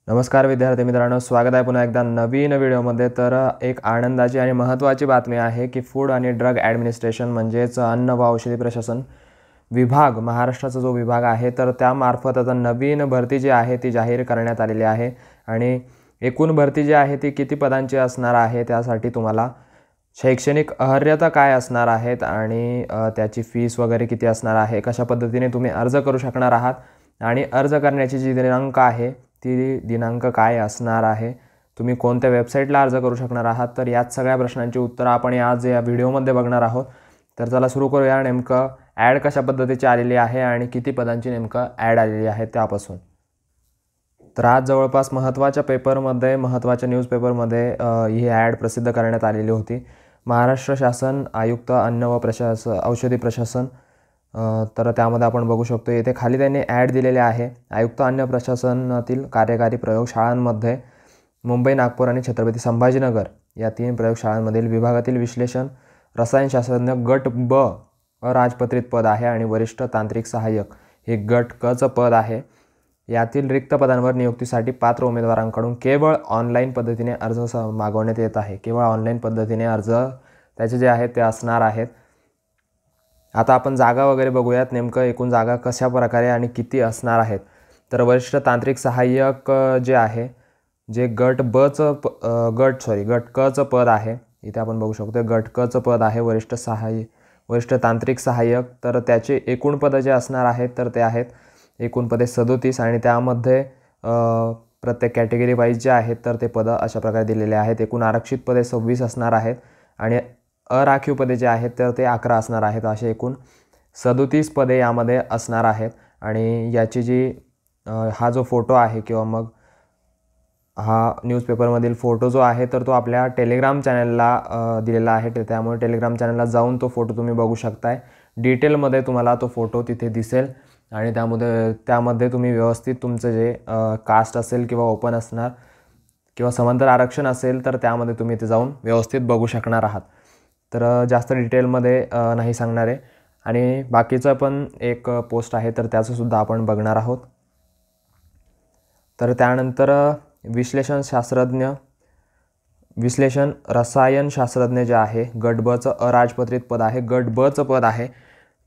नमस्कार विद्यार्थी मित्रांनो, स्वागत आहे पुन्हा एकदा नवीन व्हिडिओमध्ये। तर एक आनंदाची आणि महत्त्वाची बातमी आहे की फूड आणि ड्रग ॲडमिनिस्ट्रेशन म्हणजेच अन्न व औषधी प्रशासन विभाग, महाराष्ट्राचा जो विभाग आहे तर त्यामार्फत आता नवीन भरती जी आहे ती जाहीर करण्यात आलेली आहे। आणि एकूण भरती जी आहे ती किती पदांची असणार आहे, त्यासाठी तुम्हाला शैक्षणिक अर्हता काय असणार आहेत आणि त्याची फीस वगैरे किती असणार आहे, कशा पद्धतीने तुम्ही अर्ज करू शकणार आहात आणि अर्ज करण्याची जी दिनांक आहे ती दिनांक काय असणार आहे, तुम्ही कोणत्या वेबसाईटला अर्ज करू शकणार आहात, तर याच सगळ्या प्रश्नांची उत्तरं आपण आज या व्हिडिओमध्ये बघणार आहोत। तर चला सुरू करूया। नेमकं ॲड कशा पद्धतीची आलेली आहे आणि किती पदांची नेमकं ॲड आलेली आहे त्यापासून। तर आज जवळपास महत्त्वाच्या पेपरमध्ये, महत्त्वाच्या न्यूजपेपरमध्ये ही ॲड प्रसिद्ध करण्यात आलेली होती। महाराष्ट्र शासन आयुक्त अन्न व औषधी प्रशासन, तर त्यामध्ये आपण बघू शकतो येथे खाली त्यांनी ॲड दिलेले आहे। आयुक्त अन्न प्रशासनातील कार्यकारी प्रयोगशाळांमध्ये मुंबई, नागपूर आणि छत्रपती संभाजीनगर या 3 प्रयोगशाळांमधील विभागातील विश्लेषण रसायनशास्त्रज्ञ गट ब अराजपत्रित पद आहे आणि वरिष्ठ तांत्रिक सहाय्यक हे गट क चं पद आहे। यातील रिक्त पदांवर नियुक्तीसाठी पात्र उमेदवारांकडून केवळ ऑनलाईन पद्धतीने अर्ज मागवण्यात येत आहे। केवळ ऑनलाईन पद्धतीने अर्ज त्याचे जे आहेत ते असणार आहेत। आता आपण जागा वगैरे बघूयात, नेमकं एकूण जागा कशा प्रकारे आणि किती असणार आहेत। तर वरिष्ठ तांत्रिक सहाय्यक जे आहे, जे गट क चं पद आहे, इथे आपण बघू शकतो गट क चं पद आहे वरिष्ठ तांत्रिक सहाय्यक। तर त्याचे एकूण पदं जे असणार आहेत तर ते आहेत एकूण पदे 37 आणि त्यामध्ये प्रत्येक कॅटेगरी वाईज जे आहेत तर ते पदं अशा प्रकारे दिलेले आहेत। एकूण आरक्षित पदे 26 असणार आहेत आणि अराखीव पदे जे आहेत तर ते 11 असणार आहेत। असे एकूण 37 पदे यामध्ये असणार आहेत। आणि याची जी हा जो फोटो आहे किंवा मग हा न्यूजपेपरमधील फोटो जो आहे तर तो आपल्या टेलिग्राम चॅनलला दिलेला आहे। त्यामुळे टेलिग्राम चॅनलला जाऊन तो फोटो तुम्ही बघू शकताय। डिटेलमध्ये तुम्हाला तो फोटो तिथे दिसेल आणि त्यामध्ये तुम्ही व्यवस्थित तुमचं जे कास्ट असेल किंवा ओपन असणार किंवा समांतर आरक्षण असेल तर त्यामध्ये तुम्ही इथे जाऊन व्यवस्थित बघू शकणार आहात। तर जास्त डिटेलमध्ये नाही सांगणार आहे। आणि बाकीचं पण एक पोस्ट आहे तर त्याचंसुद्धा आपण बघणार आहोत। तर त्यानंतर विश्लेषण रसायनशास्त्रज्ञ जे आहे गट ब चं अराजपत्रित पद आहे, गट ब चं पद आहे।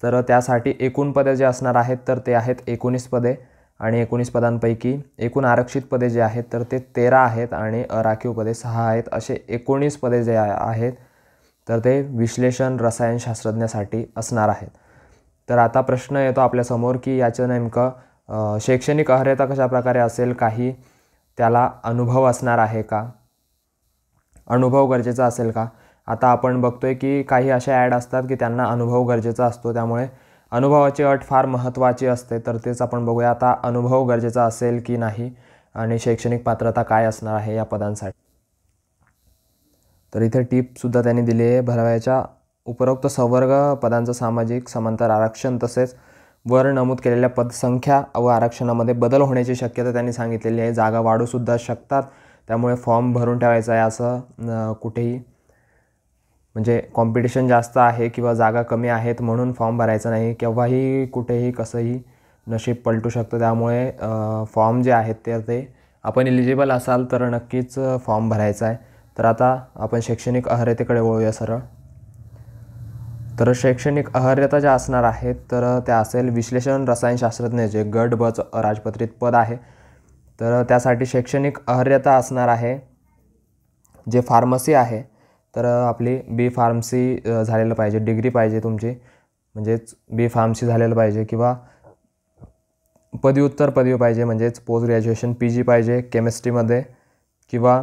तर त्यासाठी एकूण पदे जे असणार आहेत तर ते आहेत 19 पदे आणि 19 पदांपैकी एकूण आरक्षित पदे जे आहेत तर ते 13 आहेत आणि अराखीव पदे 6 आहेत। असे 19 पदे जे आहेत तर ते विश्लेषण रसायनशास्त्रज्ञासाठी असणार आहेत। तर आता प्रश्न येतो आपल्यासमोर की याचं नेमकं शैक्षणिक अर्हता कशा प्रकारे असेल, काही त्याला अनुभव असणार आहे का, अनुभव गरजेचा असेल का। आता आपण बघतोय की काही अशा ॲड असतात की त्यांना अनुभव गरजेचा असतो, त्यामुळे अनुभवाची अट फार महत्त्वाची असते। तर तेच आपण बघूया आता अनुभव गरजेचा असेल की नाही आणि शैक्षणिक पात्रता काय असणार आहे या पदांसाठी। तर इथे टिपसुद्धा त्यांनी दिली आहे। भरावयाच्या उपरोक्त संवर्ग पदांचं सामाजिक समांतर आरक्षण तसेच वर नमूद केलेल्या पदसंख्या व आरक्षणामध्ये बदल होण्याची शक्यता त्यांनी सांगितलेली आहे। जागा वाढूसुद्धा शकतात, त्यामुळे फॉर्म भरून ठेवायचा आहे। असं कुठेही म्हणजे कॉम्पिटिशन जास्त आहे किंवा जागा कमी आहेत म्हणून फॉर्म भरायचा नाही, केव्हाही कुठेही कसंही नशीब पलटू शकतं। त्यामुळे फॉर्म जे आहेत ते आपण एलिजिबल असाल तर नक्कीच फॉर्म भरायचा आहे। तर आता आपण शैक्षणिक अर्हतेकडे वळूया सरळ। तर शैक्षणिक अर्हता ज्या असणार आहेत तर त्या असेल विश्लेषण रसायनशास्त्रज्ञ जे गट ब चं अराजपत्रित पद आहे, तर त्यासाठी शैक्षणिक अर्हता असणार आहे जे फार्मसी आहे तर आपली बी फार्मसी झालेलं पाहिजे, डिग्री पाहिजे तुमची, म्हणजेच बी फार्मसी झालेलं पाहिजे किंवा पदव्युत्तर पदवी पाहिजे, म्हणजेच पोस्ट ग्रॅज्युएशन PG पाहिजे केमिस्ट्रीमध्ये किंवा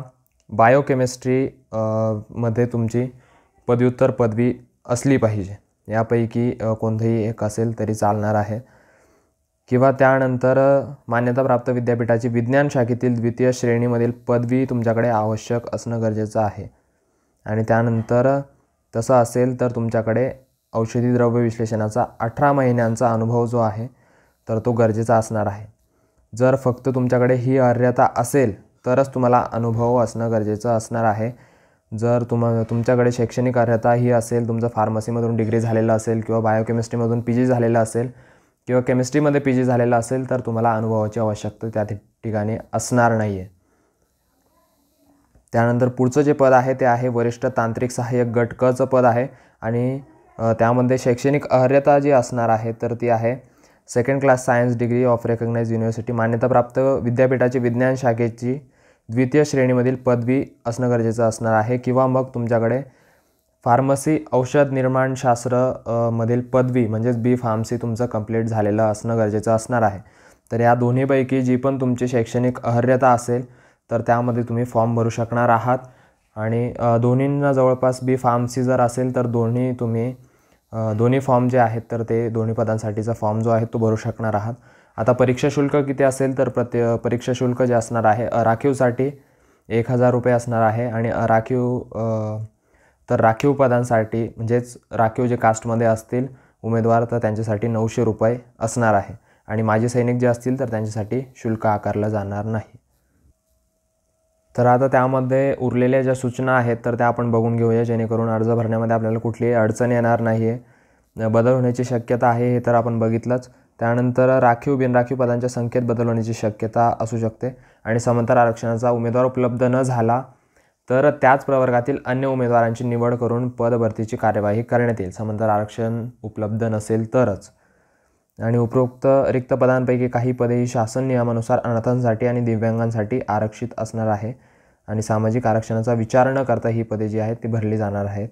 बायोकेमिस्ट्री मध्ये तुमची पदव्युत्तर पदवी असली पाहिजे। यापैकी कोणतेही एक असेल तरी चालणार आहे। किंवा त्यानंतर मान्यताप्राप्त विद्यापीठाची विज्ञान शाखेतील द्वितीय श्रेणीमधील पदवी तुमच्याकडे आवश्यक असणं गरजेचं आहे। आणि त्यानंतर तसं असेल तर तुमच्याकडे औषधी द्रव्य विश्लेषणाचा 18 महिन्यांचा अनुभव जो आहे तर तो गरजेचा असणार आहे। जर फक्त तुमच्याकडे ही अर्हता असेल तरच तुम्हाला अनुभव असणं गरजेचं असणार आहे। जर तुमच्याकडे शैक्षणिक अर्हता ही असेल, तुमचं फार्मसीमधून डिग्री झालेलं असेल किंवा बायोकेमिस्ट्रीमधून PG झालेलं असेल किंवा केमिस्ट्रीमध्ये PG झालेलं असेल तर तुम्हाला अनुभवाची आवश्यकता त्या ठिकाणी असणार नाही आहे. त्यानंतर पुढचं जे पद आहे ते आहे वरिष्ठ तांत्रिक सहाय्यक गट कचं पद आहे आणि त्यामध्ये शैक्षणिक अर्हता जी असणार आहे तर ती आहे 2nd class science degree of recognize university, मान्यताप्राप्त विद्यापीठाची विज्ञान शाखेची 2य श्रेणीमधील पदवी असणं गरजेचं असणार आहे, किंवा मग तुमच्याकडे फार्मसी औषध निर्माणशास्त्र मधील पदवी म्हणजेच बी फार्मसी तुमचं कंप्लीट झालेलं असणं गरजेचं असणार आहे. तर या दोन्हीपैकी जी पण तुमची शैक्षणिक अर्हता असेल तर त्यामध्ये तुम्ही फॉर्म भरू शकणार आहात. आणि दोन्हींना जवळपास बी फार्मसी जर असेल तर दोन्ही फॉर्म जे आहेत तर ते दोन्ही पदांसाठीचा फॉर्म जो आहे तो भरू शकणार आहात. आता परीक्षा शुल्क किती असेल तर परीक्षा शुल्क जे असणार आहे राखीवसाठी 1000 रुपये असणार आहे आणि राखीव पदांसाठी म्हणजेच राखीव जे कास्टमध्ये असतील उमेदवार तर त्यांच्यासाठी 900 रुपये असणार आहे आणि माजी सैनिक जे असतील तर त्यांच्यासाठी शुल्क आकारलं जाणार नाही. तर आता त्यामध्ये उरलेल्या ज्या सूचना आहेत तर त्या आपण बघून घेऊया, जेणेकरून अर्ज भरण्यामध्ये आपल्याला कुठलीही अडचण येणार नाही आहे. बदल होण्याची शक्यता आहे हे तर आपण बघितलंच. त्यानंतर राखीव बिनराखीव पदांच्या संख्येत बदल होण्याची शक्यता असू शकते आणि समांतर आरक्षणाचा उमेदवार उपलब्ध न झाला तर त्याच प्रवर्गातील अन्य उमेदवारांची निवड करून पदभरतीची कार्यवाही करण्यात येईल, समांतर आरक्षण उपलब्ध नसेल तरच. आणि उपरोक्त रिक्त पदांपैकी काही पदे ही शासन नियमानुसार अनाथांसाठी आणि दिव्यांगांसाठी आरक्षित असणार आहे आणि सामाजिक आरक्षणाचा विचार न करता ही पदे जी आहेत ती भरली जाणार आहेत.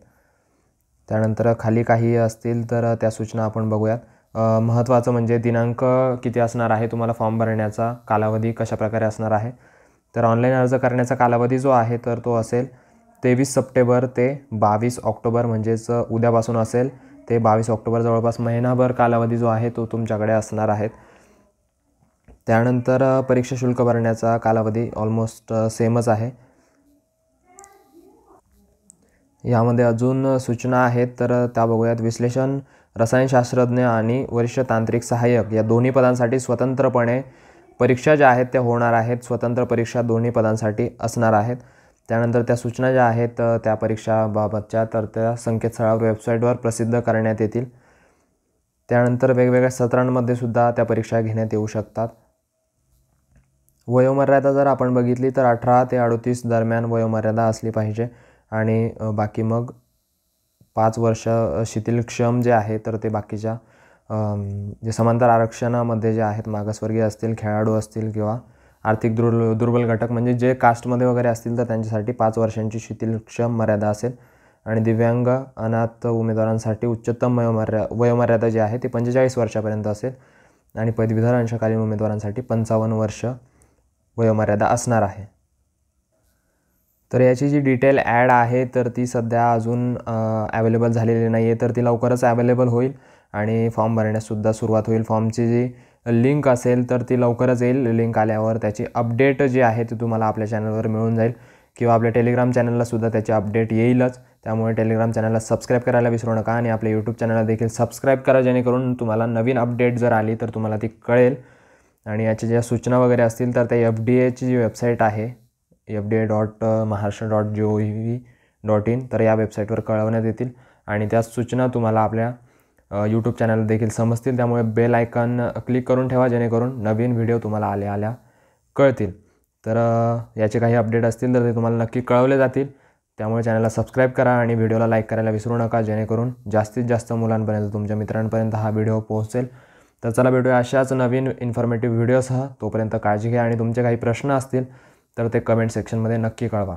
त्यानंतर खाली काही असतील तर त्या सूचना आपण बघूयात. महत्त्वाचं म्हणजे दिनांक किती असणार आहे, तुम्हाला फॉर्म भरण्याचा कालावधी कशाप्रकारे असणार आहे. तर ऑनलाईन अर्ज करण्याचा कालावधी जो आहे तर तो असेल 23 सप्टेंबर ते 22 ऑक्टोबर, म्हणजेच उद्यापासून असेल ते 22 ऑक्टोबर, जवळपास महिनाभर कालावधी जो आहे तो तुमच्याकडे असणार आहे. त्यानंतर परीक्षा शुल्क भरण्याचा कालावधी ऑलमोस्ट सेमच आहे. यामध्ये अजून सूचना आहेत तर त्या बघूयात. विश्लेषण रसायनशास्त्रज्ञ आणि वरिष्ठ तांत्रिक सहाय्यक या दोन्ही पदांसाठी स्वतंत्रपणे परीक्षा ज्या आहेत त्या होणार आहेत. स्वतंत्र परीक्षा दोन्ही पदांसाठी असणार आहेत. त्यानंतर त्या सूचना ज्या आहेत त्या परीक्षाबाबतच्या तर त्या संकेतस्थळावर वेबसाईटवर प्रसिद्ध करण्यात येतील. त्यानंतर वेगवेगळ्या सत्रांमध्ये सुद्धा त्या परीक्षा घेण्यात येऊ शकतात. वयोमर्यादा जर आपण बघितली तर 18 ते 38 दरम्यान वयोमर्यादा असली पाहिजे आणि बाकी मग 5 वर्ष शिथिलक्षम जे आहे तर ते बाकीच्या जे समांतर आरक्षणामध्ये जे आहेत मागासवर्गीय असतील, खेळाडू असतील किंवा आर्थिक दुर्बल घटक म्हणजे जे कास्टमध्ये वगैरे असतील तर त्यांच्यासाठी 5 वर्षांची शिथिलक्षम मर्यादा असेल आणि दिव्यांग अनाथ उमेदवारांसाठी उच्चतम वयोमर्यादा जी आहे ती 45 वर्षापर्यंत असेल आणि पदवीधर अंशकालीन उमेदवारांसाठी 55 वर्ष वयोमर्यादा असणार आहे. तर याची जी डिटेल ॲड आहे तर ती सध्या अजून अवेलेबल झालेली नाही आहे, तर ती लवकरच अवेलेबल होईल आणि फॉर्म भरण्याससुद्धा सुरुवात होईल. फॉर्मची जी लिंक असेल तर ती लवकरच येईल. लिंक आल्यावर त्याची अपडेट जी आहे ती तुम्हाला आपल्या चॅनलवर मिळून जाईल किंवा आपल्या टेलिग्राम चॅनललासुद्धा त्याची अपडेट येईलच. त्यामुळे टेलिग्राम चॅनलला सबस्क्राईब करायला विसरू नका आणि आपल्या यूट्यूब चॅनलला देखील सबस्क्राईब करा, जेणेकरून तुम्हाला नवीन अपडेट जर आली तर तुम्हाला ती कळेल. आणि याच्या ज्या सूचना वगैरे असतील तर त्या FDA ची जी वेबसाईट आहे fda.maharashtra.gov.in तर या वेबसाईटवर कळवण्यात येतील आणि त्या सूचना तुम्हाला आपल्या यूट्यूब चॅनल देखील समजतील. त्यामुळे बेल आयकॉन क्लिक करून ठेवा, जेणेकरून नवीन व्हिडिओ तुम्हाला आल्या कळतील. तर याचे काही अपडेट असतील तर ते तुम्हाला नक्की कळवले जातील. त्यामुळे चॅनलला सबस्क्राईब करा आणि व्हिडिओला लाईक करायला विसरू नका, जेणेकरून जास्तीत जास्त मुलांपर्यंत तुमच्या मित्रांपर्यंत हा व्हिडिओ पोहोचेल. तर चला भेटूया अशाच नवीन इन्फॉर्मेटिव्ह व्हिडिओसह. तोपर्यंत काळजी घ्या आणि तुमचे काही प्रश्न असतील तर ते कमेंट सेक्शनमध्ये नक्की कळवा.